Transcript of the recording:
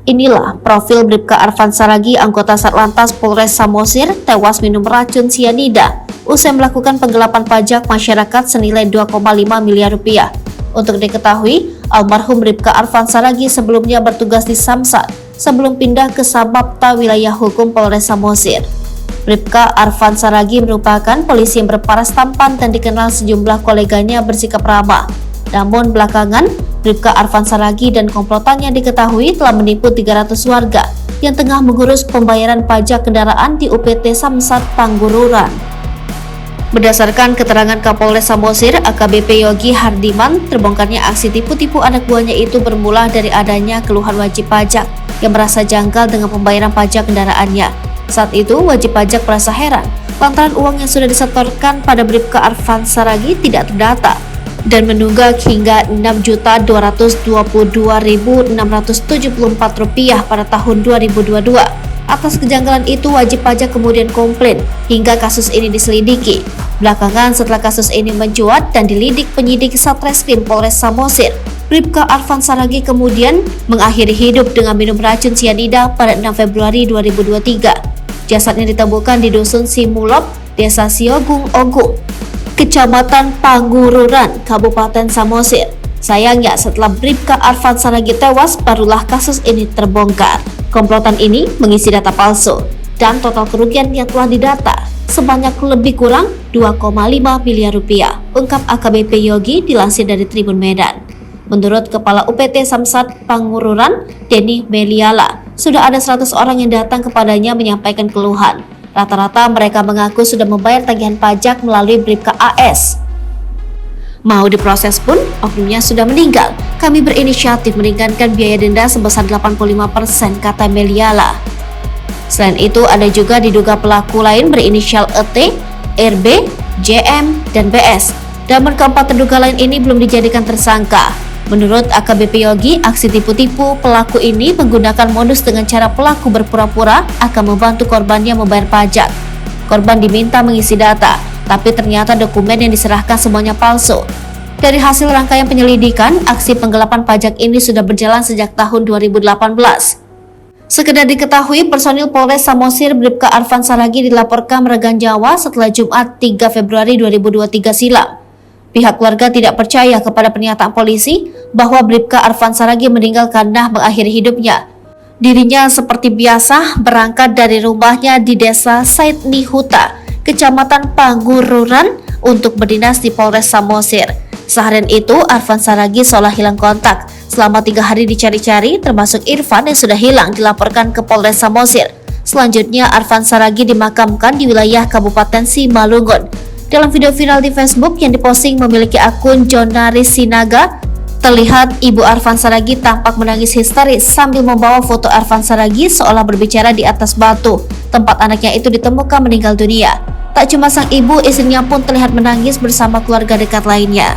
Inilah profil Bribka Arfan Saragi, anggota Satlantas Polres Samosir, tewas minum racun sianida usai melakukan penggelapan pajak masyarakat senilai 2,5 miliar rupiah. Untuk diketahui, almarhum Bribka Arfan Saragi sebelumnya bertugas di Samsat sebelum pindah ke Sababta wilayah hukum Polres Samosir. Bribka Arfan Saragi merupakan polisi yang berparas tampan dan dikenal sejumlah koleganya bersikap ramah. Namun belakangan, Bribka Arfan Saragi dan komplotannya diketahui telah menipu 300 warga yang tengah mengurus pembayaran pajak kendaraan di UPT Samsat Panggururan. Berdasarkan keterangan Kapolres Samosir, AKBP Yogi Hardiman, terbongkarnya aksi tipu-tipu anak buahnya itu bermula dari adanya keluhan wajib pajak yang merasa janggal dengan pembayaran pajak kendaraannya. Saat itu, wajib pajak merasa heran lantaran uang yang sudah disetorkan pada Bribka Arfan Saragi tidak terdata dan menunggak hingga Rp6.022.674 pada tahun 2022. Atas kejanggalan itu, wajib pajak kemudian komplain hingga kasus ini diselidiki. Belakangan, setelah kasus ini mencuat dan dilidik penyidik Satreskrim Polres Samosir, Bribka Arfan Saragi kemudian mengakhiri hidup dengan minum racun sianida pada 6 Februari 2023. Jasadnya ditemukan di Dusun Simulop, Desa Siogung Ogung, Kecamatan Panggururan, Kabupaten Samosir. Sayangnya, setelah Bribka Arfan Saragi tewas, barulah kasus ini terbongkar. Komplotan ini mengisi data palsu dan total kerugian yang telah didata sebanyak lebih kurang 2,5 miliar rupiah, ungkap AKBP Yogi dilansir dari Tribun Medan. Menurut Kepala UPT Samsat Panggururan, Denny Meliala, sudah ada 100 orang yang datang kepadanya menyampaikan keluhan. Rata-rata mereka mengaku sudah membayar tagihan pajak melalui Bribka AS. Mau diproses pun, oknumnya sudah meninggal. Kami berinisiatif meringankan biaya denda sebesar 85%, kata Meliala. Selain itu, ada juga diduga pelaku lain berinisial ET, RB, JM, dan BS. Namun keempat terduga lain ini belum dijadikan tersangka. Menurut AKBP Yogi, aksi tipu-tipu pelaku ini menggunakan modus dengan cara pelaku berpura-pura akan membantu korbannya membayar pajak. Korban diminta mengisi data, tapi ternyata dokumen yang diserahkan semuanya palsu. Dari hasil rangkaian penyelidikan, aksi penggelapan pajak ini sudah berjalan sejak tahun 2018. Sekedar diketahui, personil Polres Samosir Bribka Arfan Saragi dilaporkan meregang nyawa setelah Jumat 3 Februari 2023 silam. Pihak keluarga tidak percaya kepada pernyataan polisi bahwa Bribka Arfan Saragi meninggal karena mengakhiri hidupnya. Dirinya seperti biasa berangkat dari rumahnya di Desa Said Nihuta, Kecamatan Panggururan untuk berdinas di Polres Samosir. Seharian itu, Arfan Saragi seolah hilang kontak. Selama 3 hari dicari-cari, termasuk Irfan yang sudah hilang dilaporkan ke Polres Samosir. Selanjutnya, Arfan Saragi dimakamkan di wilayah Kabupaten Simalungun. Dalam video viral di Facebook yang diposting memiliki akun Jonaris Sinaga, terlihat Ibu Arfan Saragi tampak menangis histeris sambil membawa foto Arfan Saragi seolah berbicara di atas batu, tempat anaknya itu ditemukan meninggal dunia. Tak cuma sang ibu, istrinya pun terlihat menangis bersama keluarga dekat lainnya.